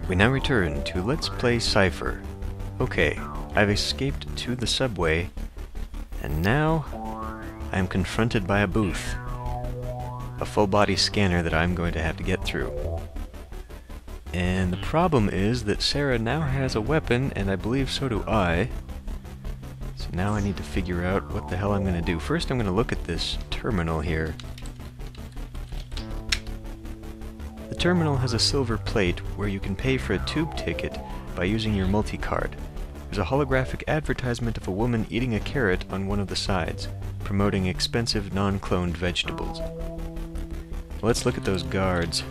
We now return to Let's Play Cypher. Okay, I've escaped to the subway, and now I am confronted by a booth. A full-body scanner that I'm going to have to get through. And the problem is that Sarah now has a weapon, and I believe so do I. So now I need to figure out what the hell I'm going to do. First I'm going to look at this terminal here. The terminal has a silver plate where you can pay for a tube ticket by using your multi-card. There's a holographic advertisement of a woman eating a carrot on one of the sides, promoting expensive non-cloned vegetables. Let's look at those guards.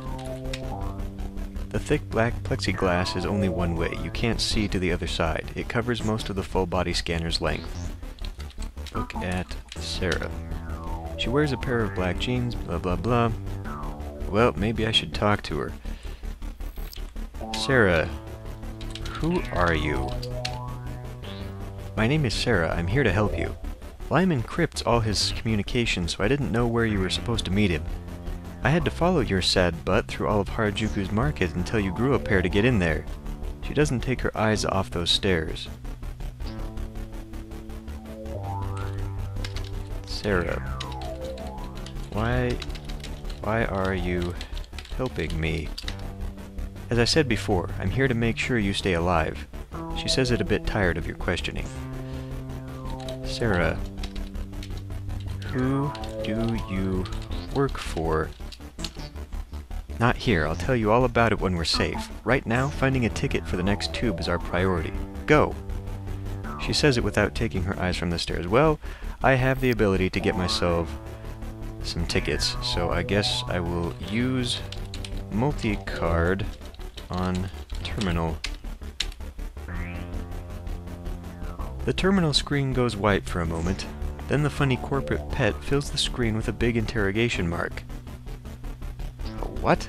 The thick black plexiglass is only one way. You can't see to the other side. It covers most of the full-body scanner's length. Look at Sarah. She wears a pair of black jeans, blah blah blah. Well, maybe I should talk to her. Sarah, who are you? My name is Sarah. I'm here to help you. Lyman encrypts all his communication, so I didn't know where you were supposed to meet him. I had to follow your sad butt through all of Harajuku's market until you grew a pair to get in there. She doesn't take her eyes off those stairs. Sarah, why are you helping me? As I said before, I'm here to make sure you stay alive. She says it a bit tired of your questioning. Sarah, who do you work for? Not here. I'll tell you all about it when we're safe. Right now, finding a ticket for the next tube is our priority. Go! She says it without taking her eyes from the stairs. Well, I have the ability to get myself some tickets, so I guess I will use multi-card on terminal. The terminal screen goes white for a moment, then the funny corporate pet fills the screen with a big interrogation mark. A what?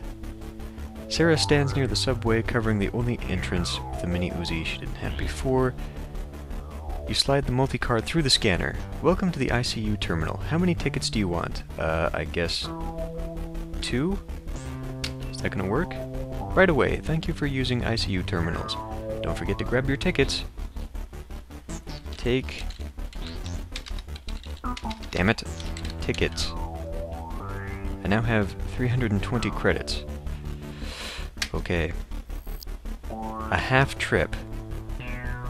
Sarah stands near the subway, covering the only entrance with a mini Uzi she didn't have before. You slide the multi-card through the scanner. Welcome to the ICU terminal. How many tickets do you want? I guess 2? Is that gonna work? Right away. Thank you for using ICU terminals. Don't forget to grab your tickets. Take... Damn it. Tickets. I now have 320 credits. Okay. A half trip.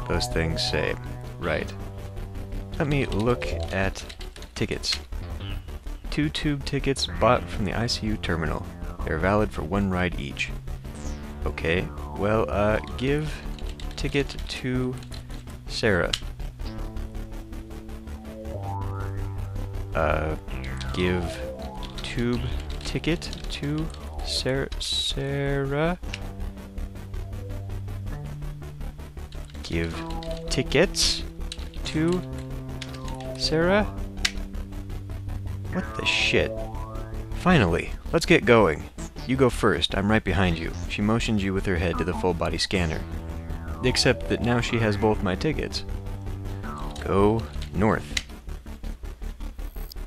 Those things say. Right. Let me look at tickets. 2 tube tickets bought from the ICU terminal. They're valid for 1 ride each. Okay, well, give ticket to Sarah. Give tube ticket to Sarah. Give tickets to Sarah? What the shit? Finally, let's get going. You go first, I'm right behind you. She motions you with her head to the full-body scanner. Except that now she has both my tickets. Go north.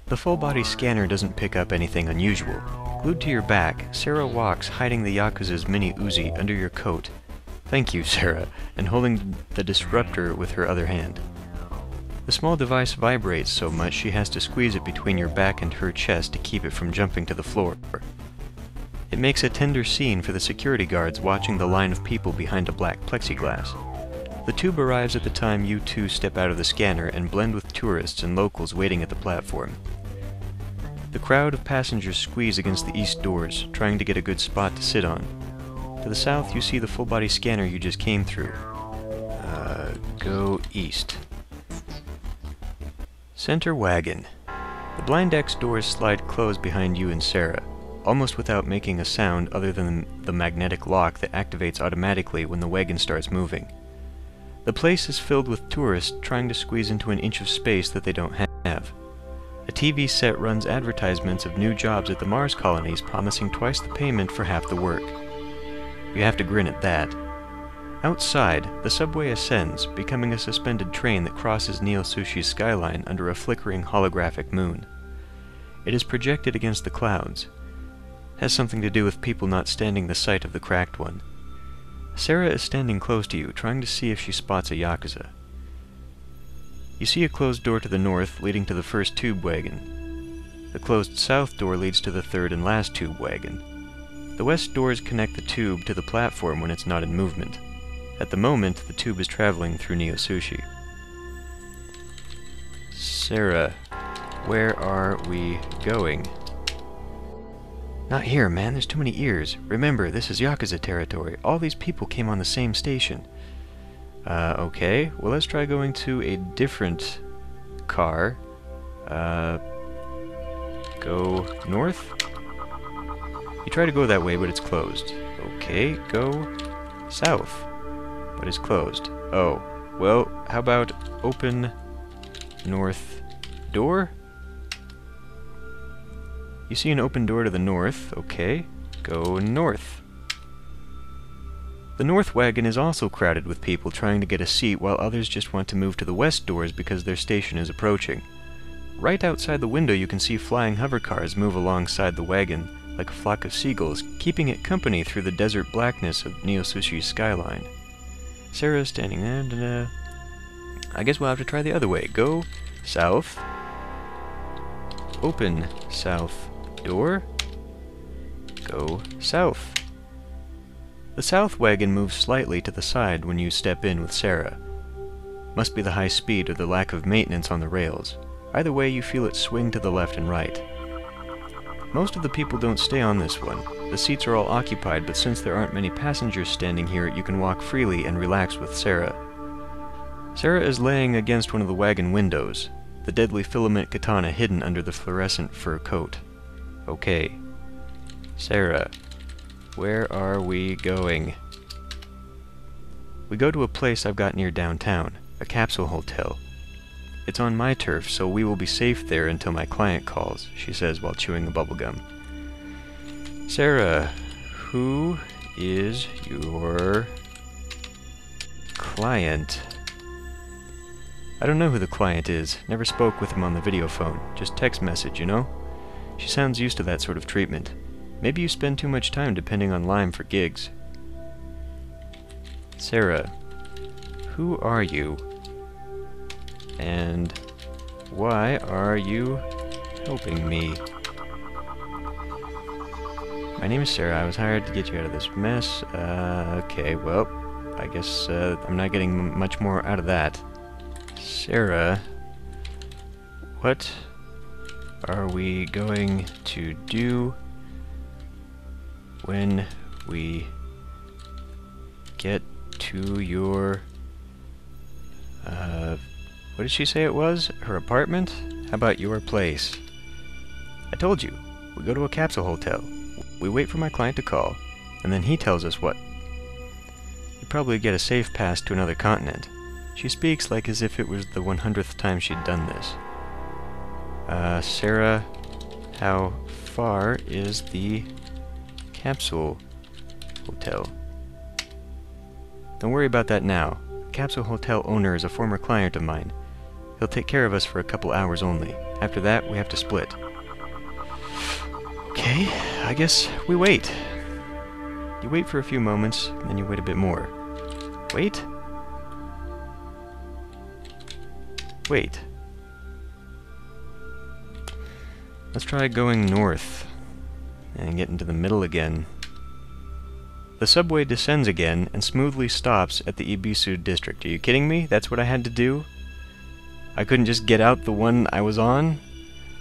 The full-body scanner doesn't pick up anything unusual. Glued to your back, Sarah walks, hiding the Yakuza's mini Uzi under your coat. Thank you, Sarah, and holding the disruptor with her other hand. The small device vibrates so much she has to squeeze it between your back and her chest to keep it from jumping to the floor. It makes a tender scene for the security guards watching the line of people behind a black plexiglass. The tube arrives at the time you two step out of the scanner and blend with tourists and locals waiting at the platform. The crowd of passengers squeeze against the east doors, trying to get a good spot to sit on. To the south, you see the full-body scanner you just came through. Go east. Center wagon. The blind X doors slide closed behind you and Sarah, almost without making a sound other than the magnetic lock that activates automatically when the wagon starts moving. The place is filled with tourists trying to squeeze into an inch of space that they don't have. A TV set runs advertisements of new jobs at the Mars colonies, promising twice the payment for half the work. You have to grin at that. Outside, the subway ascends, becoming a suspended train that crosses Neo Sushi's skyline under a flickering holographic moon. It is projected against the clouds. Has something to do with people not standing the sight of the cracked one. Sarah is standing close to you, trying to see if she spots a Yakuza. You see a closed door to the north, leading to the first tube wagon. The closed south door leads to the third and last tube wagon. The west doors connect the tube to the platform when it's not in movement. At the moment, the tube is traveling through Neo Sushi. Sarah, where are we going? Not here, man. There's too many ears. Remember, this is Yakuza territory. All these people came on the same station. Okay. Well, let's try going to a different car. Go north? You try to go that way, but it's closed. Okay, go south. But it's closed. Oh, well, how about open north door? You see an open door to the north. Okay, go north. The north wagon is also crowded with people trying to get a seat, while others just want to move to the west doors because their station is approaching. Right outside the window you can see flying hover cars move alongside the wagon like a flock of seagulls, keeping it company through the desert blackness of Neo Sushi's skyline. Sarah is standing there. I guess we'll have to try the other way. Go south. Open south door. Go south. The south wagon moves slightly to the side when you step in with Sarah. Must be the high speed or the lack of maintenance on the rails. Either way, you feel it swing to the left and right. Most of the people don't stay on this one. The seats are all occupied, but since there aren't many passengers standing here, you can walk freely and relax with Sarah. Sarah is laying against one of the wagon windows, the deadly filament katana hidden under the fluorescent fur coat. Okay. Sarah, where are we going? We go to a place I've got near downtown, a capsule hotel. It's on my turf, so we will be safe there until my client calls, she says while chewing a bubblegum. Sarah, who is your client? I don't know who the client is. Never spoke with him on the video phone. Just text message, you know? She sounds used to that sort of treatment. Maybe you spend too much time depending on Lime for gigs. Sarah, who are you? And why are you helping me? My name is Sarah. I was hired to get you out of this mess. Okay, well, I guess I'm not getting much more out of that. Sarah, what are we going to do when we get to your, what did she say it was? Her apartment? How about your place? I told you, we go to a capsule hotel. We wait for my client to call, and then he tells us what. You probably get a safe pass to another continent. She speaks like as if it was the 100th time she'd done this. Sarah, how far is the capsule hotel? Don't worry about that now. The capsule hotel owner is a former client of mine. He'll take care of us for a couple hours only. After that, we have to split. Okay, I guess we wait. You wait for a few moments, and then you wait a bit more. Wait? Wait. Let's try going north and get into the middle again. The subway descends again and smoothly stops at the Ibisu district. Are you kidding me? That's what I had to do? I couldn't just get out the one I was on?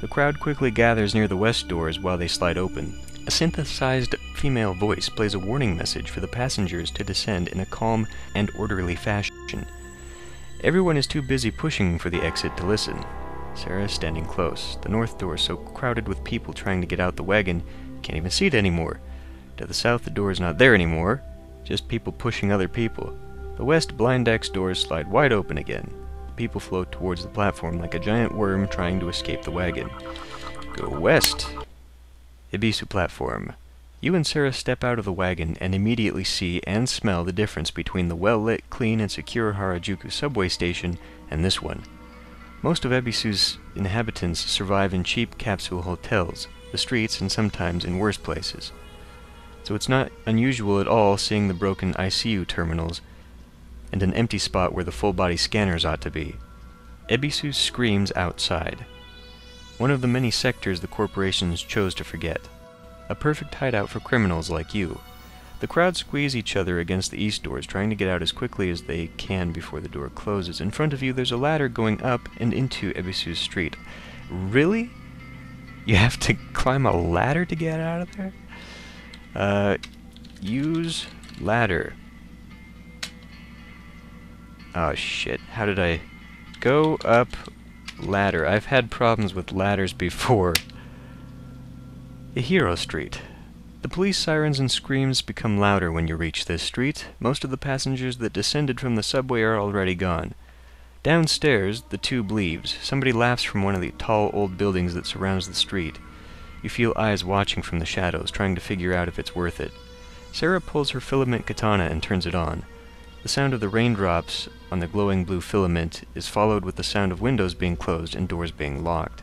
The crowd quickly gathers near the west doors while they slide open. A synthesized female voice plays a warning message for the passengers to descend in a calm and orderly fashion. Everyone is too busy pushing for the exit to listen. Sarah is standing close. The north door is so crowded with people trying to get out the wagon, can't even see it anymore. To the south, the door is not there anymore, just people pushing other people. The west blind X doors slide wide open again. People float towards the platform like a giant worm trying to escape the wagon. Go west. Ibisu platform. You and Sarah step out of the wagon and immediately see and smell the difference between the well-lit, clean, and secure Harajuku subway station and this one. Most of Ibisu's inhabitants survive in cheap capsule hotels, the streets, and sometimes in worse places. so it's not unusual at all seeing the broken ICU terminals and an empty spot where the full-body scanners ought to be. Ebisu screams outside. One of the many sectors the corporations chose to forget. A perfect hideout for criminals like you. The crowd squeeze each other against the east doors, trying to get out as quickly as they can before the door closes. In front of you, there's a ladder going up and into Ebisu's street. Really? You have to climb a ladder to get out of there? Use ladder. Oh shit, how did I... Go up ladder. I've had problems with ladders before. A hero street. The police sirens and screams become louder when you reach this street. Most of the passengers that descended from the subway are already gone. Downstairs, the tube leaves. Somebody laughs from one of the tall old buildings that surrounds the street. You feel eyes watching from the shadows, trying to figure out if it's worth it. Sarah pulls her filament katana and turns it on. The sound of the raindrops on the glowing blue filament is followed with the sound of windows being closed and doors being locked.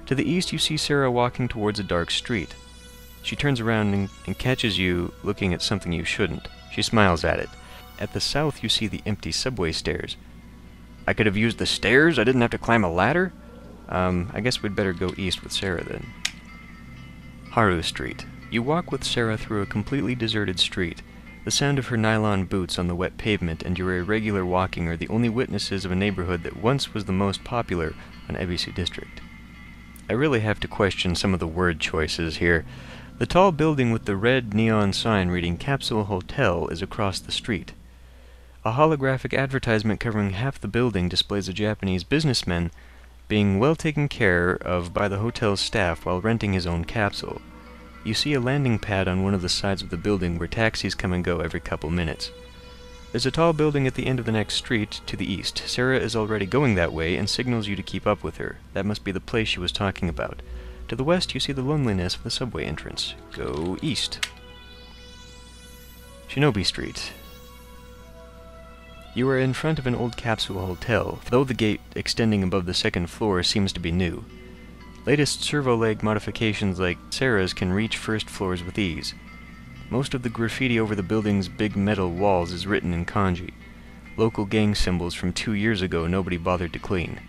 To the east, you see Sarah walking towards a dark street. She turns around and catches you looking at something you shouldn't. She smiles at it. At the south, you see the empty subway stairs. I could have used the stairs? I didn't have to climb a ladder? I guess we'd better go east with Sarah then. Haru Street. You walk with Sarah through a completely deserted street. The sound of her nylon boots on the wet pavement and your irregular walking are the only witnesses of a neighborhood that once was the most popular on Ebisu District. I really have to question some of the word choices here. The tall building with the red neon sign reading Capsule Hotel is across the street. A holographic advertisement covering half the building displays a Japanese businessman being well taken care of by the hotel's staff while renting his own capsule. You see a landing pad on one of the sides of the building where taxis come and go every couple minutes. There's a tall building at the end of the next street to the east. Sarah is already going that way and signals you to keep up with her. That must be the place she was talking about. To the west, you see the loneliness of the subway entrance. Go east. Shinobi Street. You are in front of an old capsule hotel, though the gate extending above the second floor seems to be new. Latest servo leg modifications like Sarah's can reach first floors with ease. Most of the graffiti over the building's big metal walls is written in kanji. Local gang symbols from 2 years ago nobody bothered to clean.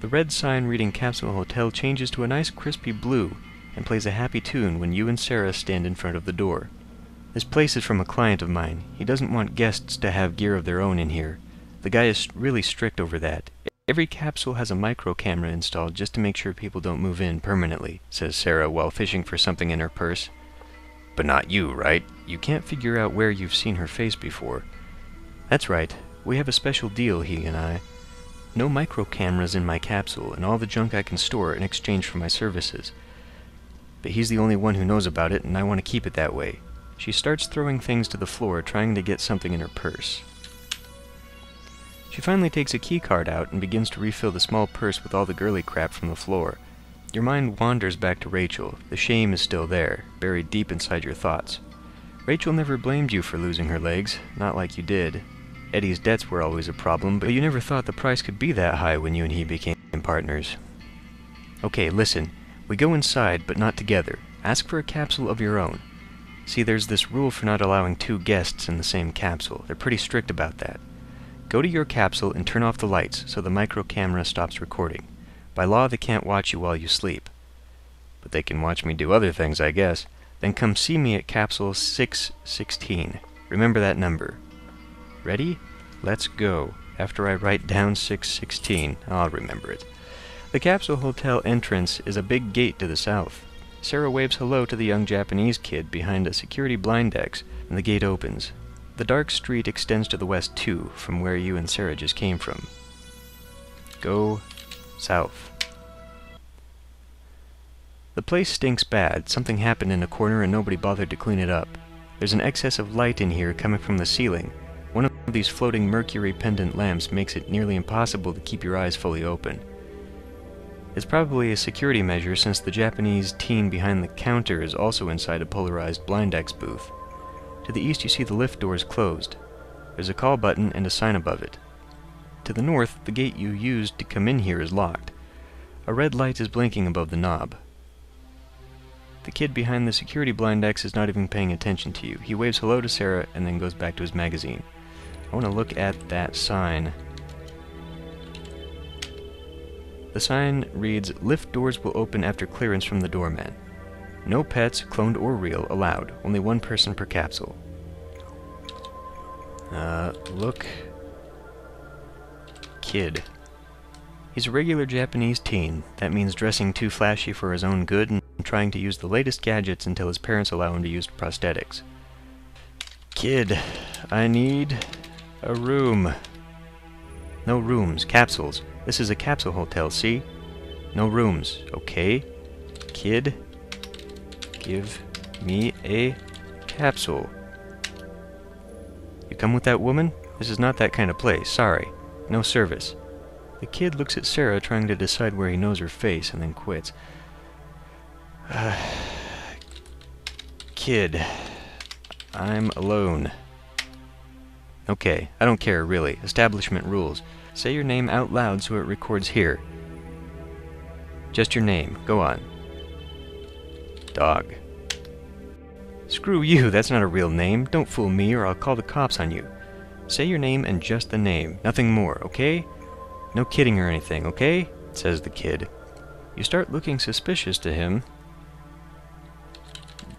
The red sign reading Capsule Hotel changes to a nice crispy blue and plays a happy tune when you and Sarah stand in front of the door. This place is from a client of mine. He doesn't want guests to have gear of their own in here. The guy is really strict over that. Every capsule has a micro camera installed just to make sure people don't move in permanently, says Sarah while fishing for something in her purse. But not you, right? You can't figure out where you've seen her face before. That's right. We have a special deal, he and I. No micro cameras in my capsule, and all the junk I can store in exchange for my services. But he's the only one who knows about it, and I want to keep it that way. She starts throwing things to the floor, trying to get something in her purse. She finally takes a key card out and begins to refill the small purse with all the girly crap from the floor. Your mind wanders back to Rachel. The shame is still there, buried deep inside your thoughts. Rachel never blamed you for losing her legs, not like you did. Eddie's debts were always a problem, but you never thought the price could be that high when you and he became partners. Okay, listen. We go inside, but not together. Ask for a capsule of your own. See, there's this rule for not allowing 2 guests in the same capsule. They're pretty strict about that. Go to your capsule and turn off the lights so the micro camera stops recording. By law, they can't watch you while you sleep. But they can watch me do other things, I guess. Then come see me at capsule 616. Remember that number. Ready? Let's go. After I write down 616, I'll remember it. The capsule hotel entrance is a big gate to the south. Sarah waves hello to the young Japanese kid behind a security blindex, and the gate opens. The dark street extends to the west too, from where you and Sarah just came from. Go south. The place stinks bad. Something happened in a corner and nobody bothered to clean it up. There's an excess of light in here coming from the ceiling. One of these floating mercury pendant lamps makes it nearly impossible to keep your eyes fully open. It's probably a security measure since the Japanese teen behind the counter is also inside a polarized blindex booth. To the east you see the lift doors closed. There's a call button and a sign above it. To the north, the gate you used to come in here is locked. A red light is blinking above the knob. The kid behind the security blind X is not even paying attention to you. He waves hello to Sarah and then goes back to his magazine. I want to look at that sign. The sign reads, "Lift doors will open after clearance from the doorman. No pets, cloned or real, allowed. Only one person per capsule." Look. Kid. He's a regular Japanese teen. That means dressing too flashy for his own good and trying to use the latest gadgets until his parents allow him to use prosthetics. Kid, I need a room. No rooms, capsules. This is a capsule hotel, see? No rooms, okay? Kid, give me a capsule. You come with that woman? This is not that kind of place, sorry. No service. The kid looks at Sarah, trying to decide where he knows her face, and then quits. Kid, I'm alone. Okay, I don't care, really. Establishment rules. Say your name out loud so it records here. Just your name. Go on. Dog. Screw you, that's not a real name. Don't fool me or I'll call the cops on you. Say your name and just the name. Nothing more, okay? No kidding or anything, okay? Says the kid. You start looking suspicious to him.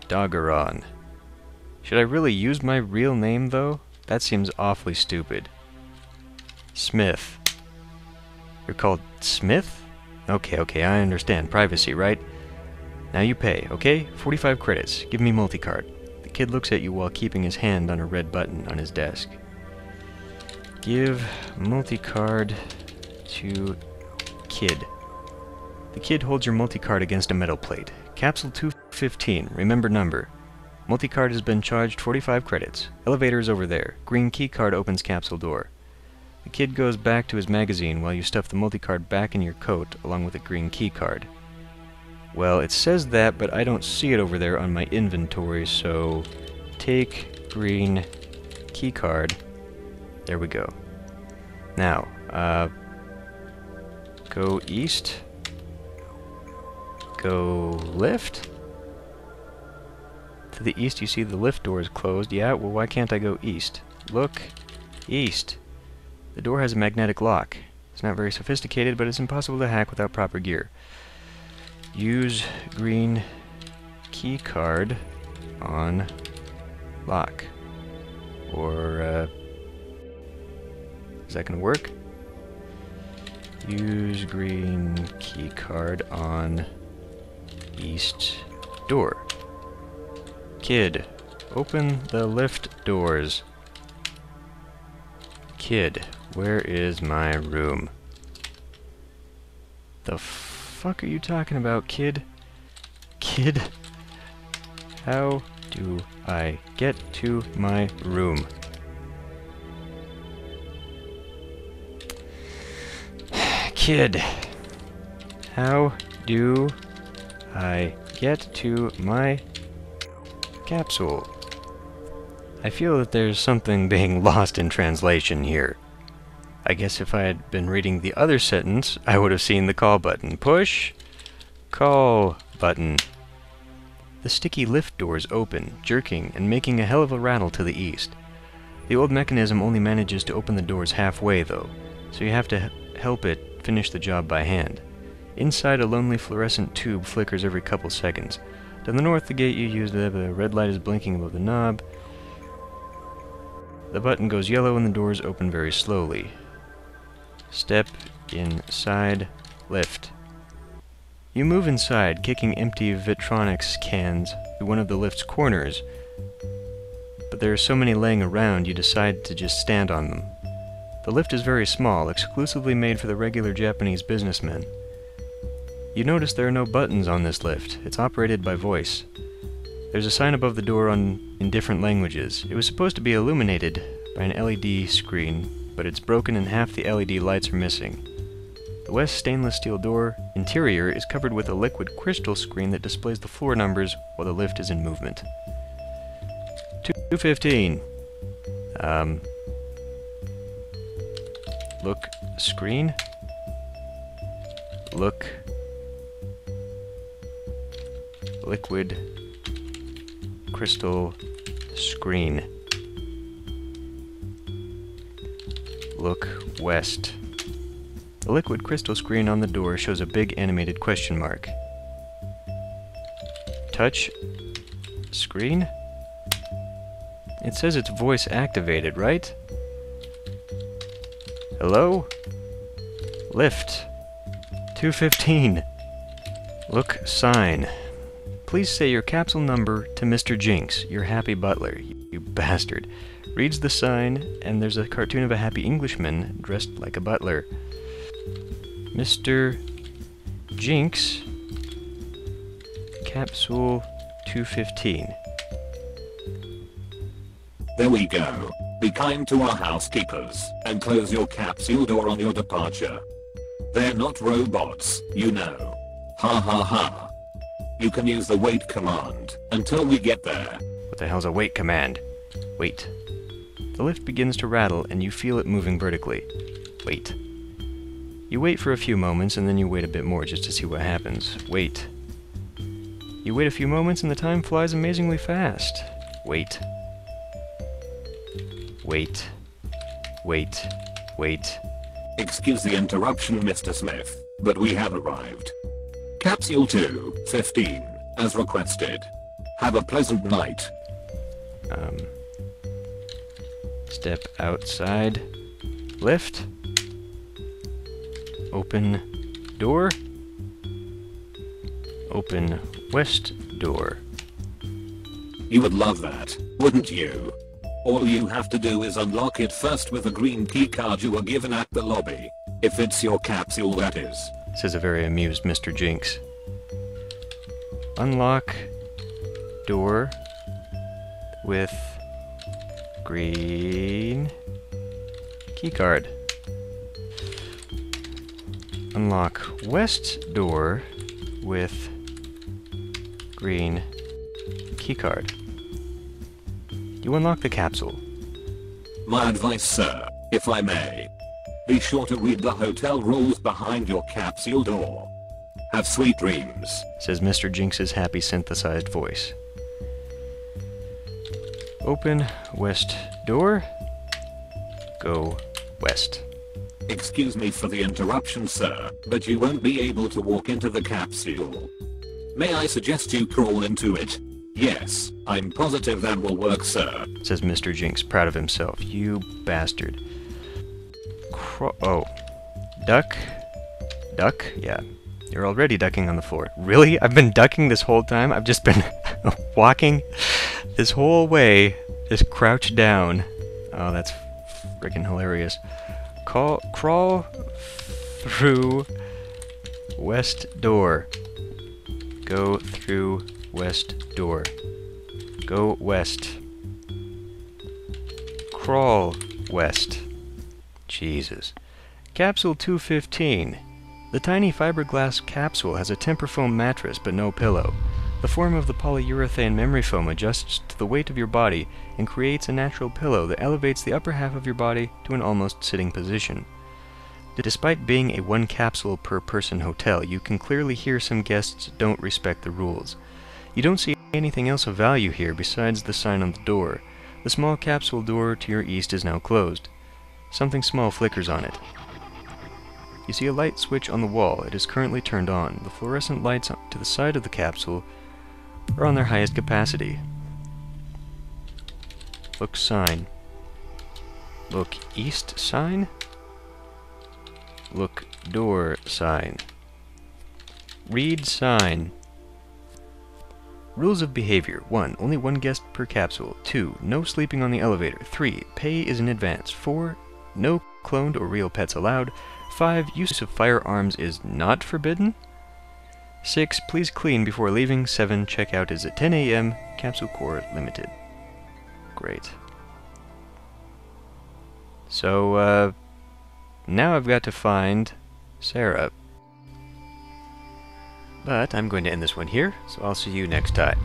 Doggeron. Should I really use my real name, though? That seems awfully stupid. Smith. You're called Smith? Okay, I understand. Privacy, right? Now you pay, okay? 45 credits. Give me multicard. The kid looks at you while keeping his hand on a red button on his desk. Give multicard to kid. The kid holds your multicard against a metal plate. Capsule 215. Remember number. Multicard has been charged 45 credits. Elevator is over there. Green keycard opens capsule door. The kid goes back to his magazine while you stuff the multicard back in your coat along with a green keycard. Well, it says that, but I don't see it over there on my inventory, so take green keycard. There we go. Now, go east. Go lift. To the east you see the lift door is closed. Yeah, well why can't I go east? Look east. The door has a magnetic lock. It's not very sophisticated, but it's impossible to hack without proper gear. Use green key card on lock. Or, is that gonna work? Use green key card on east door. Kid, open the lift doors. Kid, where is my room? The fuck are you talking about, kid? Kid, how do I get to my room? Kid, how do I get to my capsule? I feel that there's something being lost in translation here. I guess if I had been reading the other sentence, I would have seen the call button. Push, call button. The sticky lift doors open, jerking and making a hell of a rattle to the east. The old mechanism only manages to open the doors halfway, though, so you have to help it finish the job by hand. Inside, a lonely fluorescent tube flickers every couple seconds. To the north, the gate you use, the red light is blinking above the knob. The button goes yellow and the doors open very slowly. Step inside lift. You move inside, kicking empty Vitronics cans to one of the lift's corners. But there are so many laying around, you decide to just stand on them. The lift is very small, exclusively made for the regular Japanese businessmen. You notice there are no buttons on this lift. It's operated by voice. There's a sign above the door in different languages. It was supposed to be illuminated by an LED screen, but it's broken and half the LED lights are missing. The west stainless steel door interior is covered with a liquid crystal screen that displays the floor numbers while the lift is in movement. 215. Look screen. liquid crystal screen. Look west. The liquid crystal screen on the door shows a big animated question mark. Touch screen? It says it's voice activated, right? Hello? Lift. 215. Look sign. Please say your capsule number to Mr. Jinx, your happy butler. You bastard. Reads the sign, and there's a cartoon of a happy Englishman dressed like a butler. Mr. Jinx, capsule 215. There we go. Be kind to our housekeepers, and close your capsule door on your departure. They're not robots, you know. Ha ha ha. You can use the wait command until we get there. What the hell's a wait command? Wait. The lift begins to rattle and you feel it moving vertically. Wait. You wait for a few moments and then you wait a bit more just to see what happens. Wait. You wait a few moments and the time flies amazingly fast. Wait. Wait. Wait. Wait. Excuse the interruption, Mr. Smith, but we have arrived. Capsule 215, as requested. Have a pleasant night. Step outside. Lift. Open door. Open west door. You would love that, wouldn't you? All you have to do is unlock it first with a green keycard you were given at the lobby. If it's your capsule, that is. Says a very amused Mr. Jinx. Unlock door with green keycard. Unlock west door with green keycard. You unlock the capsule. My advice, sir, if I may. Be sure to read the hotel rules behind your capsule door. Have sweet dreams, says Mr. Jinx's happy synthesized voice. Open west door. Go west. Excuse me for the interruption, sir, but you won't be able to walk into the capsule. May I suggest you crawl into it? Yes, I'm positive that will work, sir, says Mr. Jinx, proud of himself. You bastard. Oh. Duck? Duck? Yeah. You're already ducking on the floor. Really? I've been ducking this whole time? I've just been walking this whole way, just crouched down. Oh, that's freaking hilarious. Crawl through west door. Go through west door. Go west. Crawl west. Jesus. Capsule 215. The tiny fiberglass capsule has a temper foam mattress but no pillow. The form of the polyurethane memory foam adjusts to the weight of your body and creates a natural pillow that elevates the upper half of your body to an almost sitting position. Despite being a one capsule per person hotel, you can clearly hear some guests don't respect the rules. You don't see anything else of value here besides the sign on the door. The small capsule door to your east is now closed. Something small flickers on it. You see a light switch on the wall. It is currently turned on. The fluorescent lights to the side of the capsule are on their highest capacity. Look sign. Look east sign. Look door sign. Read sign. Rules of behavior. 1. Only one guest per capsule. 2. No sleeping on the elevator. 3. Pay is in advance. 4. No cloned or real pets allowed. 5. Use of firearms is not forbidden. 6. Please clean before leaving. 7. Checkout is at 10 a.m. Capsule Core Limited. Great. So, now I've got to find Sarah. But I'm going to end this one here, so I'll see you next time.